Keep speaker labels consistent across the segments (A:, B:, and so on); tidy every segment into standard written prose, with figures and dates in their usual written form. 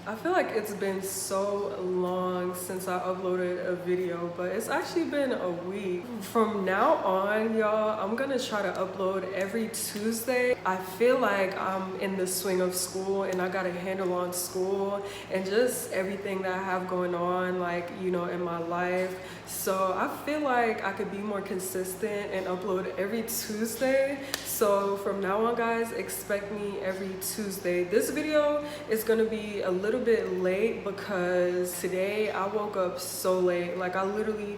A: I feel like it's been so long since I uploaded a video, but it's actually been a week. From now on, y'all, I'm gonna try to upload every Tuesday. I feel like I'm in the swing of school and I got a handle on school and just everything that I have going on, like, you know, in my life. So I feel like I could be more consistent and upload every Tuesday. So from now on, guys, expect me every Tuesday. This video is gonna be a little bit late because today I woke up so late. Like, I literally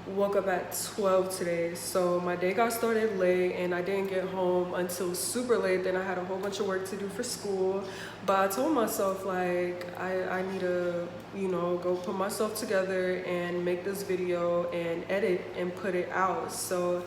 A: woke up at 12 today, so my day got started late and I didn't get home until super late. Then I had a whole bunch of work to do for school, but I told myself, like, I need to, you know, go put myself together and make this video and edit and put it out. So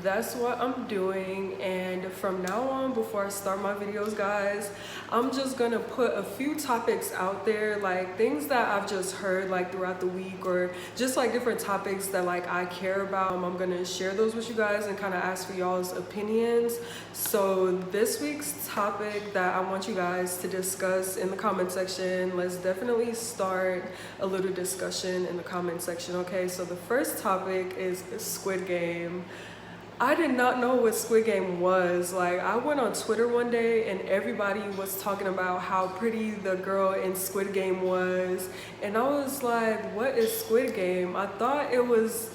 A: that's what I'm doing. And from now on, before I start my videos, guys, I'm just gonna put a few topics out there, like things that I've just heard like throughout the week, or just like different topics that like I care about. I'm gonna share those with you guys and kind of ask for y'all's opinions. So this week's topic that I want you guys to discuss in the comment section, let's definitely start a little discussion in the comment section. Okay, so the first topic is Squid Game. I did not know what Squid Game was. Like, I went on Twitter one day and everybody was talking about how pretty the girl in Squid Game was. And I was like, what is Squid Game? I thought it was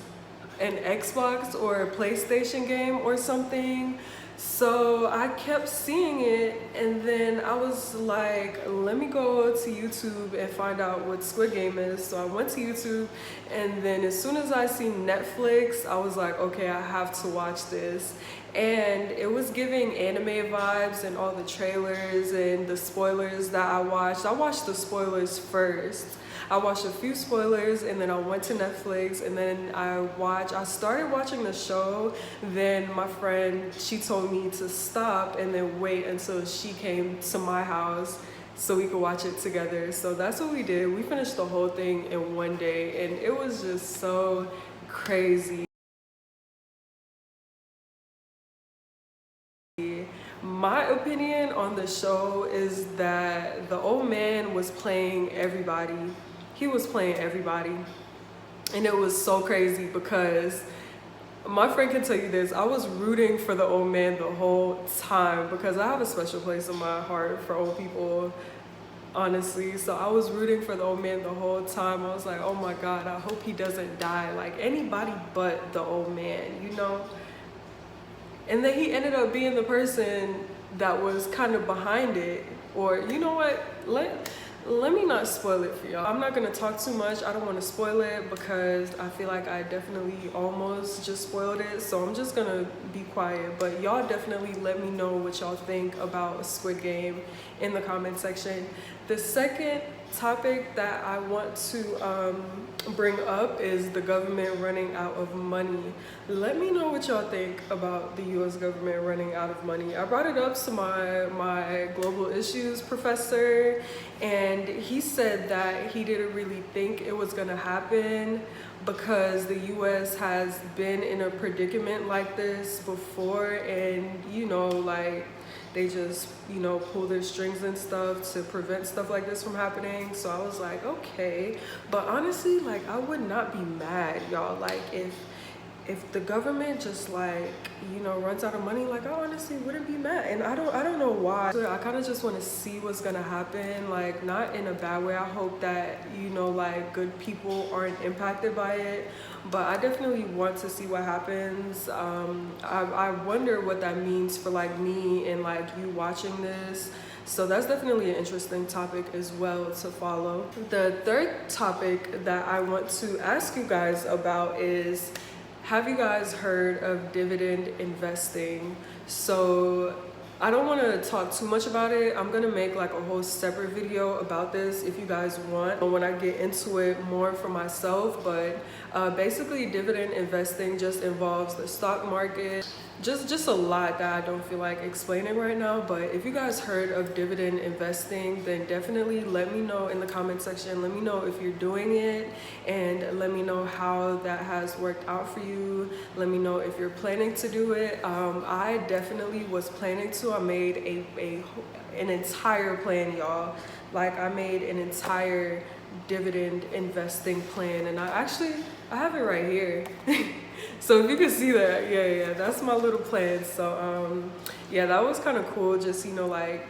A: an Xbox or a PlayStation game or something. So I kept seeing it and then I was like, let me go to YouTube and find out what Squid Game is. So I went to YouTube, and then as soon as I seen Netflix, I was like, okay, I have to watch this. And it was giving anime vibes, and all the trailers and the spoilers that I watched the spoilers first. I watched a few spoilers and then I went to Netflix, and then I started watching the show. Then my friend, she told me to stop and then wait until she came to my house so we could watch it together. So that's what we did. We finished the whole thing in one day and it was just so crazy. My opinion on the show is that the old man was playing everybody. He was playing everybody. And it was so crazy because my friend can tell you this, I was rooting for the old man the whole time because I have a special place in my heart for old people, honestly. So I was rooting for the old man the whole time. I was like, oh my God, I hope he doesn't die. Like, anybody but the old man, you know? And then he ended up being the person that was kind of behind it. Or, you know what, let me not spoil it for y'all. I'm not gonna talk too much. I don't want to spoil it because I feel like I definitely almost just spoiled it. So I'm just gonna be quiet. But y'all definitely let me know what y'all think about Squid Game in the comment section. The second topic that I want to bring up is the government running out of money. Let me know what y'all think about the US government running out of money. I brought it up to my global issues professor, and he said that he didn't really think it was gonna happen because the US has been in a predicament like this before, and you know, like, they just, you know, pull their strings and stuff to prevent stuff like this from happening. So I was like, okay. But honestly, like, I would not be mad, y'all. Like, if the government just, like, you know, runs out of money, like, I honestly wouldn't be mad. And I don't know why. So I kind of just want to see what's gonna happen, like, not in a bad way. I hope that, you know, like, good people aren't impacted by it, but I definitely want to see what happens. I wonder what that means for, like, me and, like, you watching this. So that's definitely an interesting topic as well to follow. The third topic that I want to ask you guys about is, have you guys heard of dividend investing? So I don't want to talk too much about it. I'm gonna make like a whole separate video about this if you guys want when I get into it more for myself. But basically, dividend investing just involves the stock market. just a lot that I don't feel like explaining right now. But if you guys heard of dividend investing, then definitely let me know in the comment section. Let me know if you're doing it, and let me know how that has worked out for you. Let me know if you're planning to do it. I definitely was planning to. I made an entire plan, y'all. Like, I made an entire dividend investing plan, and I have it right here. So if you can see that, yeah, that's my little plan. So yeah, that was kind of cool, just, you know, like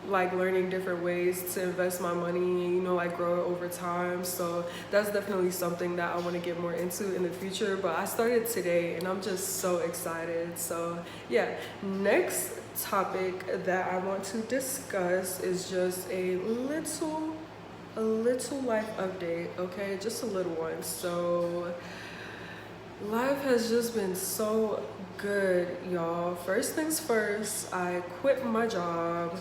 A: learning different ways to invest my money, you know, like grow it over time. So that's definitely something that I want to get more into in the future. But I started today and I'm just so excited. So yeah, next topic that I want to discuss is just a little life update, okay? Just a little one. So life has just been so good, y'all. First things first, I quit my job.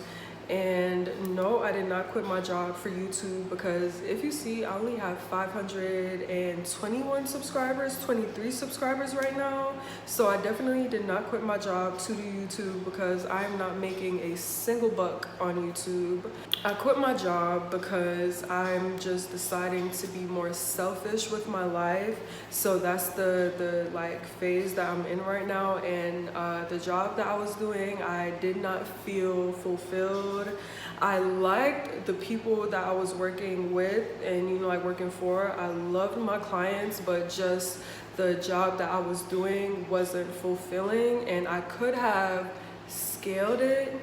A: And no, I did not quit my job for YouTube, because if you see, I only have 521 subscribers, 23 subscribers right now. So I definitely did not quit my job to do YouTube, because I am not making a single buck on YouTube. I quit my job because I'm just deciding to be more selfish with my life. So that's the like phase that I'm in right now. And the job that I was doing, I did not feel fulfilled. I liked the people that I was working with and, you know, like working for. I loved my clients, but just the job that I was doing wasn't fulfilling, and I could have scaled it,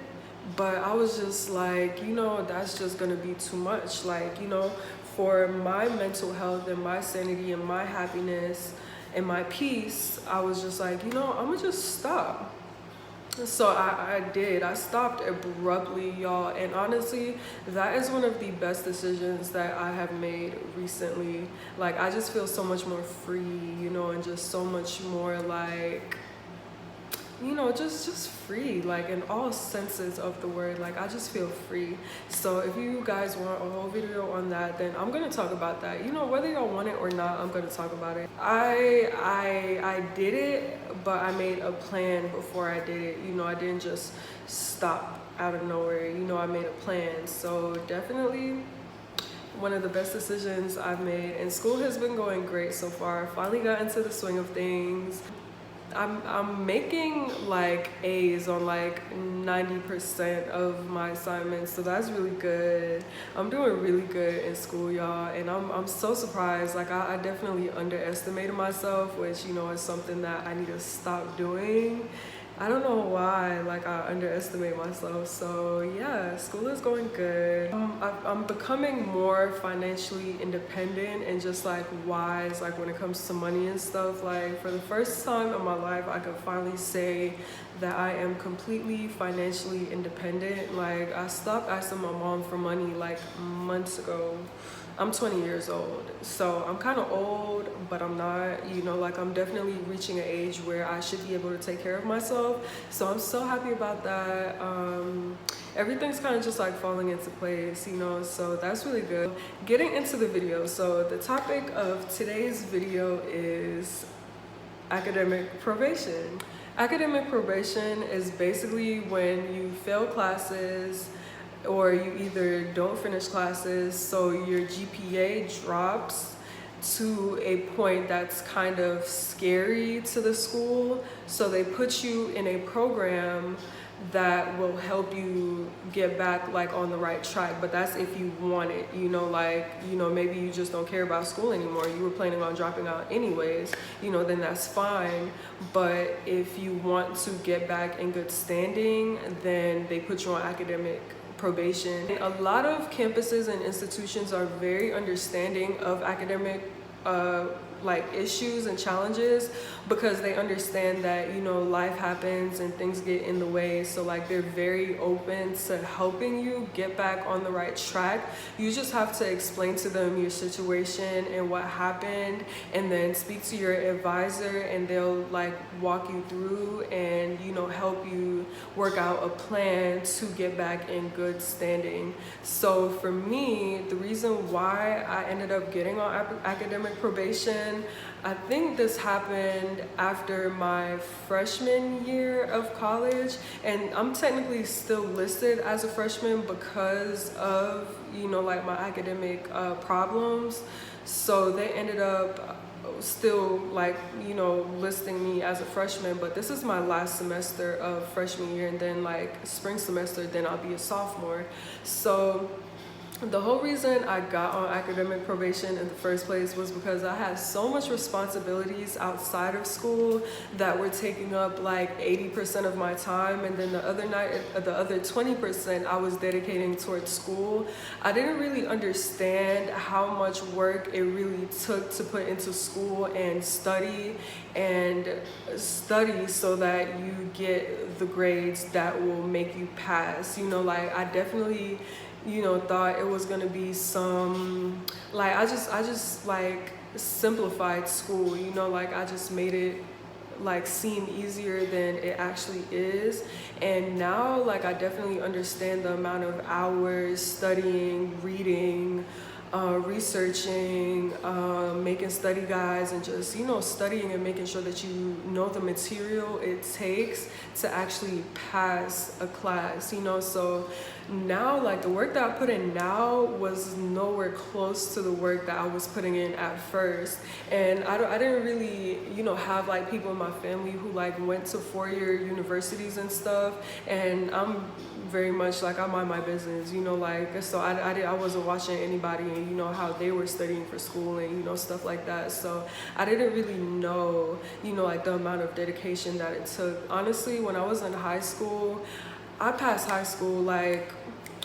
A: but I was just like, you know, that's just gonna be too much. Like, you know, for my mental health and my sanity and my happiness and my peace, I was just like, you know, I'm gonna just stop. So I did. I stopped abruptly, y'all. And honestly, that is one of the best decisions that I have made recently. Like, I just feel so much more free, you know, and just so much more like, you know, just free, like in all senses of the word. Like, I just feel free. So if you guys want a whole video on that, then I'm gonna talk about that. You know, whether y'all want it or not, I'm gonna talk about it. I did it, but I made a plan before I did it. You know, I didn't just stop out of nowhere. You know, I made a plan. So definitely one of the best decisions I've made, and school has been going great so far. I finally got into the swing of things. I'm making like A's on like 90% of my assignments, so that's really good. I'm doing really good in school, y'all, and I'm so surprised. Like, I definitely underestimated myself, which, you know, is something that I need to stop doing. I don't know why, like, I underestimate myself. So yeah, school is going good. I'm becoming more financially independent and just like wise, like when it comes to money and stuff. Like, for the first time in my life, I could finally say that I am completely financially independent. Like, I stopped asking my mom for money like months ago. I'm 20 years old, so I'm kind of old, but I'm not, you know, like, I'm definitely reaching an age where I should be able to take care of myself. So I'm so happy about that. Everything's kind of just like falling into place, you know, so that's really good. Getting into the video, so the topic of today's video is academic probation. Academic probation is basically when you fail classes, or you either don't finish classes, so your GPA drops to a point that's kind of scary to the school. So they put you in a program that will help you get back like on the right track. But that's if you want it, you know, like, you know, maybe you just don't care about school anymore, you were planning on dropping out anyways, you know, then that's fine. But if you want to get back in good standing, then they put you on academic probation. A lot of campuses and institutions are very understanding of academic like issues and challenges, because they understand that, you know, life happens and things get in the way. So like, they're very open to helping you get back on the right track. You just have to explain to them your situation and what happened, and then speak to your advisor, and they'll like walk you through and, you know, help you work out a plan to get back in good standing. So for me, the reason why I ended up getting on academic probation probation. I think this happened after my freshman year of college, and I'm technically still listed as a freshman because of, you know, like my academic problems. So they ended up still, like, you know, listing me as a freshman, but this is my last semester of freshman year, and then like spring semester, then I'll be a sophomore. So the whole reason I got on academic probation in the first place was because I had so much responsibilities outside of school that were taking up like 80% of my time, and then the other 20% I was dedicating towards school. I didn't really understand how much work it really took to put into school and study so that you get the grades that will make you pass. You know, like I definitely, you know, thought it was gonna be some, like I just like simplified school, you know, like I just made it like seem easier than it actually is. And now, like, I definitely understand the amount of hours studying, reading, researching, making study guides, and just, you know, studying and making sure that you know the material it takes to actually pass a class, you know. So now, like, the work that I put in now was nowhere close to the work that I was putting in at first. And I didn't really, you know, have like people in my family who like went to four-year universities and stuff, and I'm very much like I mind my business, you know, like, so I wasn't watching anybody and, you know, how they were studying for school and, you know, stuff like that. So I didn't really know, you know, like the amount of dedication that it took. Honestly, when I was in high school, I passed high school like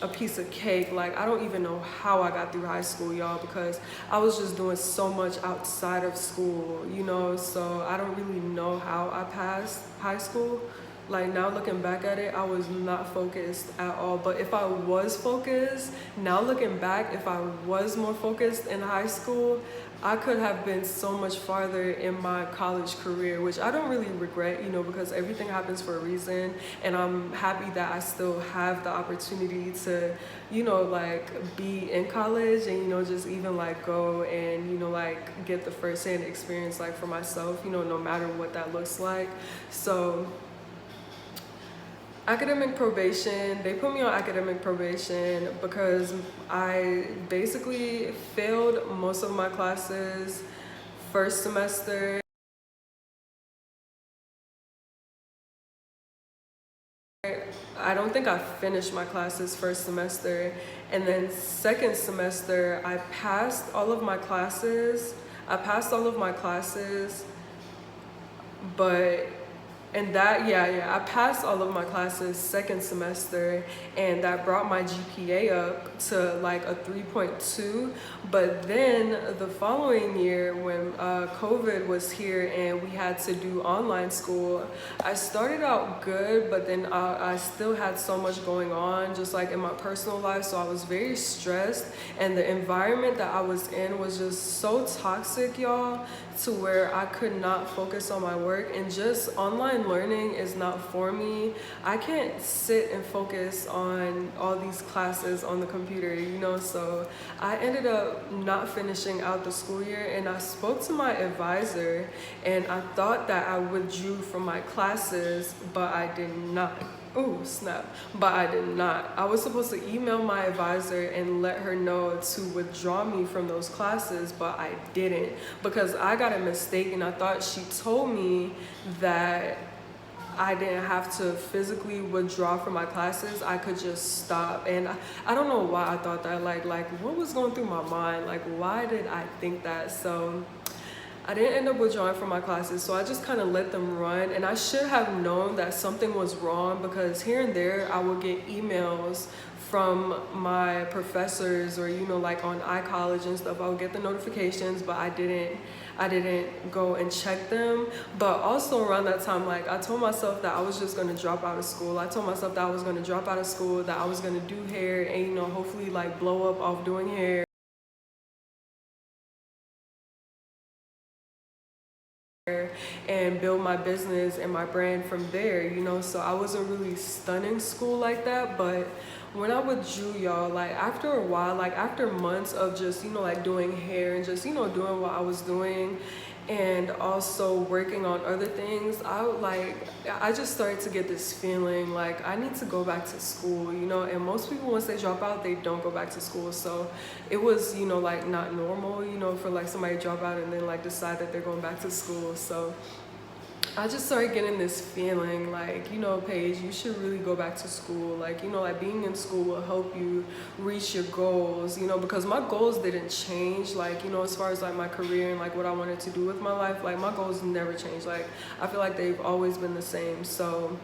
A: a piece of cake. Like, I don't even know how I got through high school, y'all, because I was just doing so much outside of school, you know. So I don't really know how I passed high school. Like, now looking back at it, I was not focused at all. But if I was focused, now looking back, if I was more focused in high school, I could have been so much farther in my college career, which I don't really regret, you know, because everything happens for a reason. And I'm happy that I still have the opportunity to, you know, like be in college and, you know, just even like go and, you know, like get the firsthand experience like for myself, you know, no matter what that looks like. So academic probation, they put me on academic probation because I basically failed most of my classes first semester. I don't think I finished my classes first semester, and then second semester I passed all of my classes. But I passed all of my classes second semester, and that brought my GPA up to like a 3.2. But then the following year, when COVID was here and we had to do online school, I started out good, but then I still had so much going on, just like in my personal life. So I was very stressed, and the environment that I was in was just so toxic, y'all, to where I could not focus on my work, and just online learning is not for me. I can't sit and focus on all these classes on the computer, you know. So I ended up not finishing out the school year, and I spoke to my advisor, and I thought that I withdrew from my classes, but I did not. Oh, snap. But I did not. I was supposed to email my advisor and let her know to withdraw me from those classes, but I didn't, because I got a mistake, and I thought she told me that I didn't have to physically withdraw from my classes. I could just stop. And I don't know why I thought that. Like what was going through my mind? Like, why did I think that? So I didn't end up withdrawing from my classes, so I just kind of let them run. And I should have known that something was wrong, because here and there I would get emails from my professors, or, you know, like on iCollege and stuff. I would get the notifications, but I didn't go and check them. But also around that time, like, I told myself that I was just going to drop out of school. I told myself that I was going to drop out of school, that I was going to do hair and, you know, hopefully like blow up off doing hair. and build my business and my brand from there, you know. So I wasn't really stunning school like that. But when I withdrew, y'all, like after a while, like after months of just, you know, like doing hair and just, you know, doing what I was doing and also working on other things, I just started to get this feeling like I need to go back to school, you know. And most people, once they drop out, they don't go back to school. So it was, you know, like not normal, you know, for like somebody to drop out and then like decide that they're going back to school. So I just started getting this feeling like, you know, Paige, you should really go back to school. Like, you know, like being in school will help you reach your goals, you know, because my goals didn't change. Like, you know, as far as like my career and like what I wanted to do with my life, like my goals never changed. Like, I feel like they've always been the same. So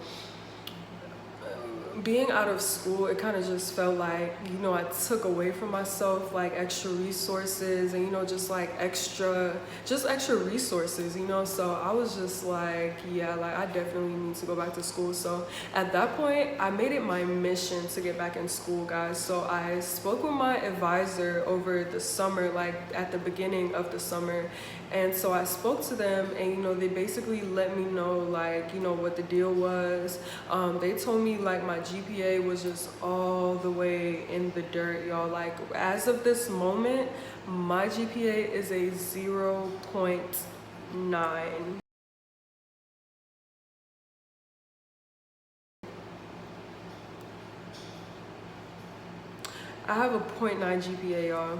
A: being out of school, it kind of just felt like, you know, I took away from myself like extra resources and, you know, just like extra resources, you know. So I was just like, yeah, like I definitely need to go back to school. So at that point, I made it my mission to get back in school, guys. So I spoke with my advisor over the summer, like at the beginning of the summer. And so I spoke to them and, you know, they basically let me know like, you know, what the deal was. They told me like my GPA was just all the way in the dirt, y'all. Like as of this moment, my GPA is a 0.9. I have a 0.9 GPA, y'all.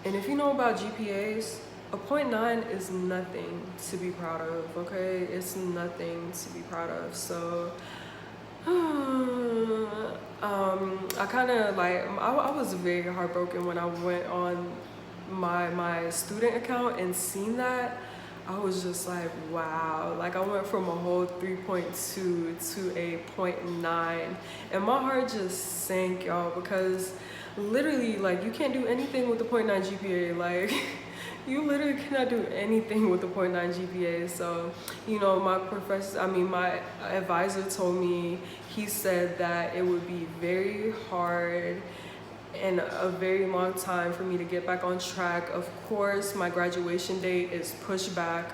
A: And if you know about GPAs, a 0.9 is nothing to be proud of, okay? It's nothing to be proud of. So I kind of like, I was very heartbroken when I went on my student account and seen that. I was just like, wow. Like I went from a whole 3.2 to a 0.9 and my heart just sank, y'all, because literally like you can't do anything with the 0.9 GPA. Like you literally cannot do anything with the 0.9 GPA. So, you know, my advisor told me, he said that it would be very hard and a very long time for me to get back on track. Of course, my graduation date is pushed back.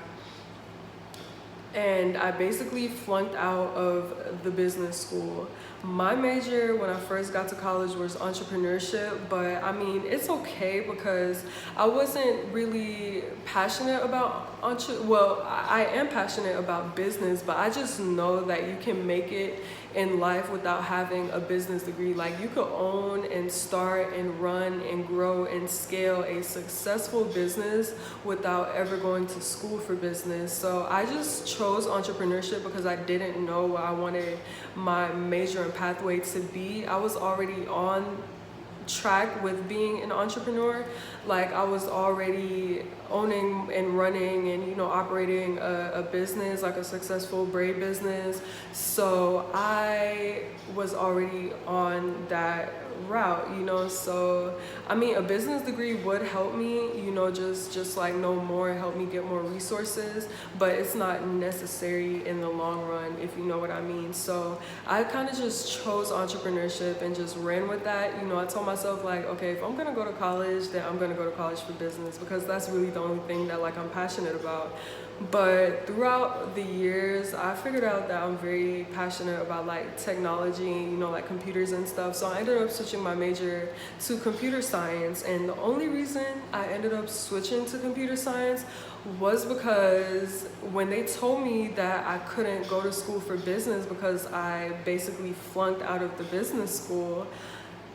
A: And I basically flunked out of the business school. My major when I first got to college was entrepreneurship, but I mean, it's okay because I wasn't really passionate about I am passionate about business, but I just know that you can make it in life without having a business degree. Like you could own and start and run and grow and scale a successful business without ever going to school for business. So I just chose entrepreneurship because I didn't know what I wanted my major and pathway to be. I was already on track with being an entrepreneur. Like I was already owning and running and, you know, operating a business, like a successful braid business. So I was already on that route, you know. So I mean, a business degree would help me, you know, just like know more, help me get more resources, but it's not necessary in the long run, if you know what I mean. So I kind of just chose entrepreneurship and just ran with that. You know, I told myself like, okay, if I'm gonna go to college, then I'm gonna go to college for business because that's really the only thing that like I'm passionate about. But throughout the years, I figured out that I'm very passionate about like technology, you know, like computers and stuff. So I ended up switching my major to computer science. And the only reason I ended up switching to computer science was because when they told me that I couldn't go to school for business because I basically flunked out of the business school,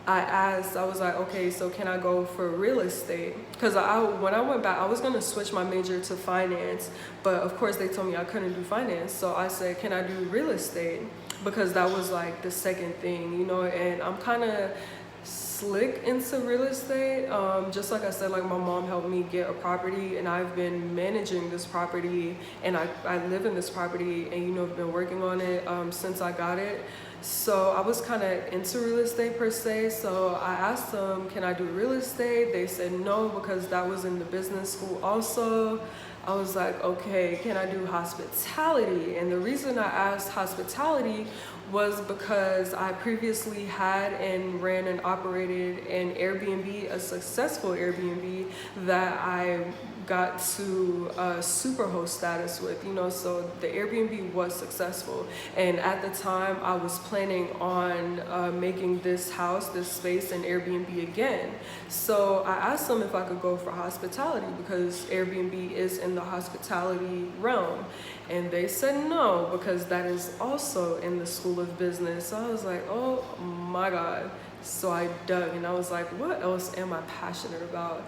A: I was like, okay, so can I go for real estate? Because when I went back, I was gonna switch my major to finance, but of course they told me I couldn't do finance. So I said, can I do real estate? Because that was like the second thing, you know, and I'm kind of slick into real estate. Just like I said, like my mom helped me get a property and I've been managing this property and I live in this property and, you know, I've been working on it since I got it. So I was kind of into real estate per se. So I asked them, can I do real estate? They said no, because that was in the business school also. I was like, okay, can I do hospitality? And the reason I asked hospitality was because I previously had and ran and operated an Airbnb, a successful Airbnb that I got to superhost status with, so the Airbnb was successful. And at the time I was planning on making this space an Airbnb again. So I asked them if I could go for hospitality because Airbnb is in the hospitality realm. And they said no, because that is also in the School of Business. So I was like, oh my God. So I dug and I was like, what else am I passionate about?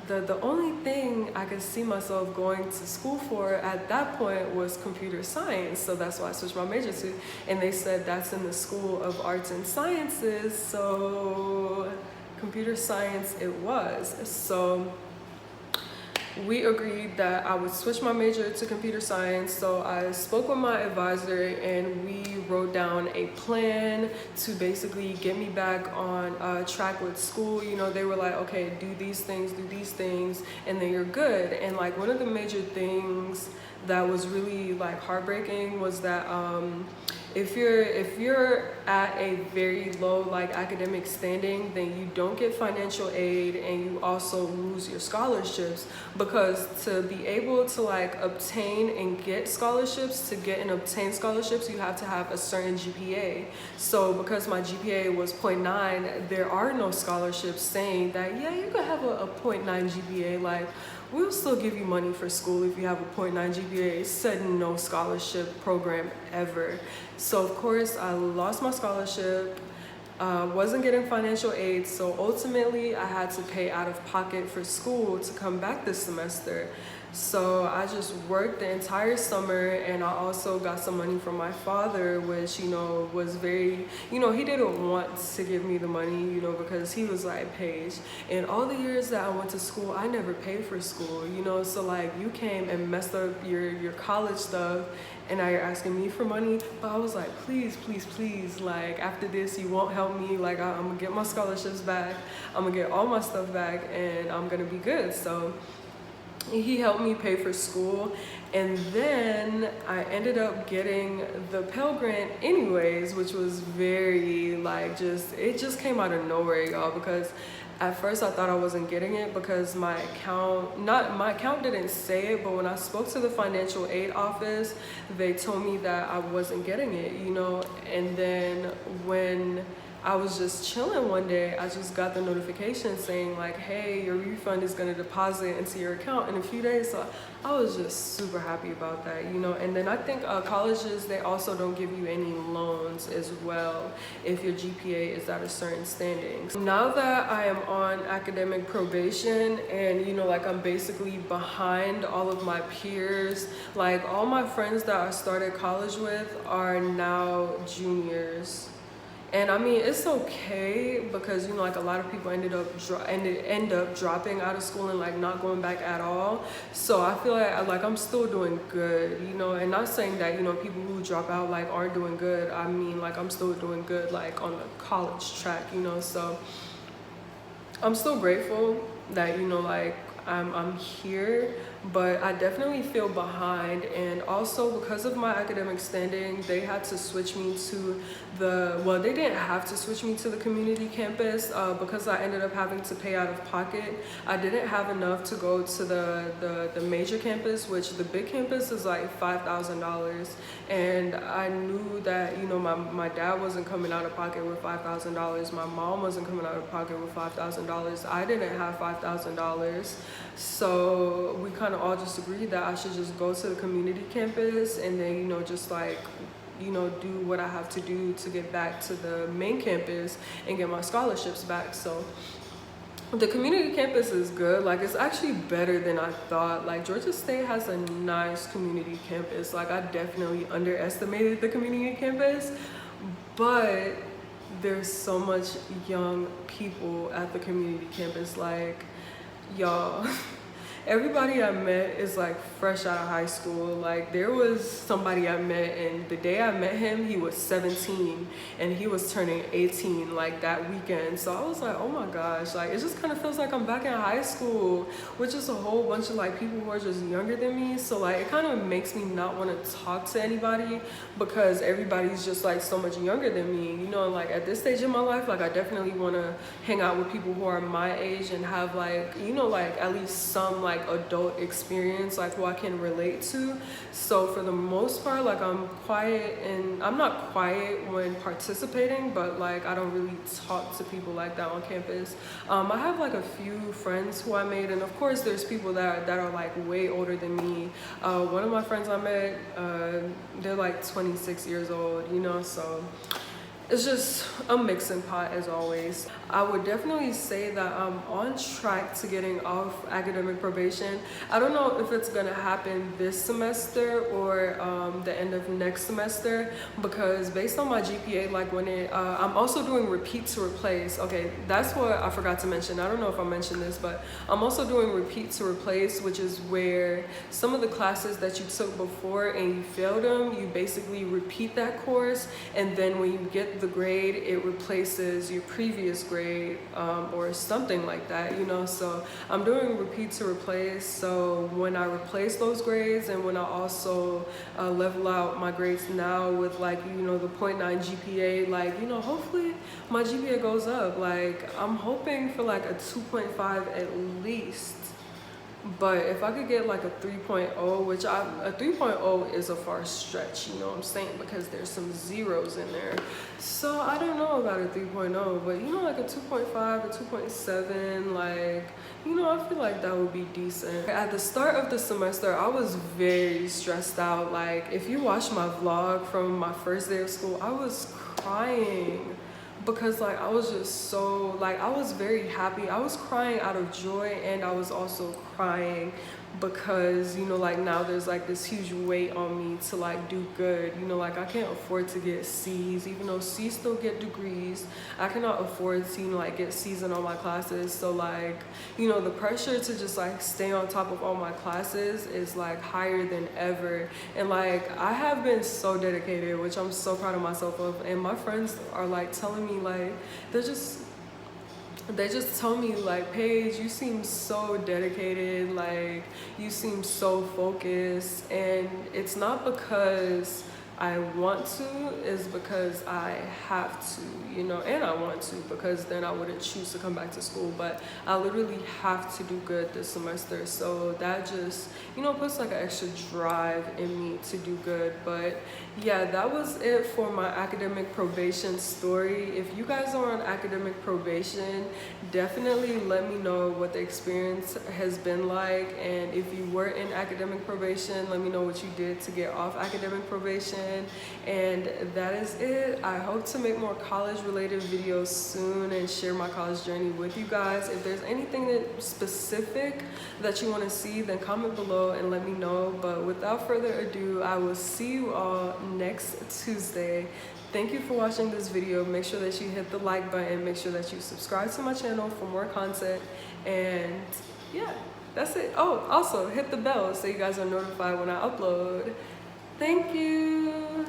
A: The only thing I could see myself going to school for at that point was computer science. So that's why I switched my major to. And they said that's in the School of Arts and Sciences. So computer science it was. So we agreed that I would switch my major to computer science. So I spoke with my advisor and we wrote down a plan to basically get me back on track with school. They were like, okay, do these things, and then you're good. And like one of the major things that was really like heartbreaking was that if you're at a very low like academic standing, then you don't get financial aid and you also lose your scholarships, because to be able to like obtain and get scholarships, you have to have a certain GPA. So because my GPA was 0.9, there are no scholarships saying that yeah, you could have a 0.9 GPA, like we'll still give you money for school if you have a 0.9 GPA. It said no scholarship program ever. So of course I lost my scholarship, wasn't getting financial aid. So ultimately I had to pay out of pocket for school to come back this semester. So I just worked the entire summer, and I also got some money from my father, which, was very, he didn't want to give me the money, because he was like, Paige, in all the years that I went to school, I never paid for school, so like you came and messed up your college stuff, and now you're asking me for money. But I was like, please, like after this, you won't help me. Like I'm gonna get my scholarships back. I'm gonna get all my stuff back, and I'm gonna be good. So he helped me pay for school, and then I ended up getting the Pell Grant anyways, which was very like it just came out of nowhere, y'all, because at first I thought I wasn't getting it because my account didn't say it, but when I spoke to the financial aid office, they told me that I wasn't getting it, and then when I was just chilling one day, I just got the notification saying like, hey, your refund is gonna deposit into your account in a few days. So I was just super happy about that, and then I think colleges, they also don't give you any loans as well if your GPA is at a certain standing. So now that I am on academic probation and, like I'm basically behind all of my peers, like all my friends that I started college with are now juniors. And I mean, it's okay because, like a lot of people end up dropping out of school and like not going back at all. So I feel like I'm still doing good, and not saying that, people who drop out like aren't doing good. I mean, like I'm still doing good like on the college track, so I'm still grateful that, like I'm here, but I definitely feel behind. And also because of my academic standing, they had to switch me to they didn't have to switch me to the community campus because I ended up having to pay out of pocket. I didn't have enough to go to the major campus, which the big campus is like $5,000, and I knew that my dad wasn't coming out of pocket with $5,000, my mom wasn't coming out of pocket with $5,000, I didn't have $5,000. So we kind of all just agreed that I should just go to the community campus and then, just like, do what I have to do to get back to the main campus and get my scholarships back. So the community campus is good. Like it's actually better than I thought. Like Georgia State has a nice community campus. Like I definitely underestimated the community campus, but there's so much young people at the community campus. Like, y'all, everybody I met is like fresh out of high school. Like there was somebody I met, and the day I met him, he was 17 and he was turning 18 like that weekend. So I was like, oh my gosh, like it just kind of feels like I'm back in high school with just a whole bunch of like people who are just younger than me. So like it kind of makes me not want to talk to anybody because everybody's just like so much younger than me, like at this stage in my life, like I definitely want to hang out with people who are my age and have like, like at least some like like adult experience, like who I can relate to. So for the most part, like I'm quiet, and I'm not quiet when participating, but like I don't really talk to people like that on campus. I have like a few friends who I made, and of course there's people that are like way older than me. One of my friends I met, they're like 26 years old, you know, so it's just a mixing pot as always. I would definitely say that I'm on track to getting off academic probation. I don't know if it's gonna happen this semester or the end of next semester, because based on my GPA, like when I'm also doing repeat to replace. Okay, that's what I forgot to mention. I don't know if I mentioned this, but I'm also doing repeat to replace, which is where some of the classes that you took before and you failed them, you basically repeat that course, and then when you get the grade, it replaces your previous grade, or something like that, you know. So I'm doing repeat to replace, so when I replace those grades and when I also level out my grades now with, like, you know, the 0.9 GPA, like, you know, hopefully my GPA goes up. Like I'm hoping for like a 2.5 at least. But if I could get like a 3.0, which a 3.0 is a far stretch, you know what I'm saying, because there's some zeros in there. So I don't know about a 3.0, but you know, like a 2.5 or 2.7, like, you know, I feel like that would be decent. At the start of the semester, I was very stressed out. Like if you watch my vlog from my first day of school, I was crying. Because like I was just so, like, I was very happy. I was crying out of joy, and I was also crying because, you know, like now there's like this huge weight on me to like do good. You know, like I can't afford to get C's, even though C's still get degrees. I cannot afford to, you know, like get C's in all my classes. So like, you know, the pressure to just like stay on top of all my classes is like higher than ever. And like I have been so dedicated, which I'm so proud of myself of. And my friends are like telling me, like, they just tell me like, Paige, you seem so dedicated, like you seem so focused. And it's not because I want to, is because I have to, you know, and I want to because then I wouldn't choose to come back to school. But I literally have to do good this semester, so that just, you know, puts like an extra drive in me to do good. But yeah, that was it for my academic probation story. If you guys are on academic probation, definitely let me know what the experience has been like. And if you were in academic probation, let me know what you did to get off academic probation. And that is it. I hope to make more college related videos soon and share my college journey with you guys. If there's anything that specific that you want to see, then comment below and let me know. But without further ado, I will see you all next Tuesday. Thank you for watching this video. Make sure that you hit the like button. Make sure that you subscribe to my channel for more content. And yeah, that's it. Oh, also hit the bell so you guys are notified when I upload. Thank you.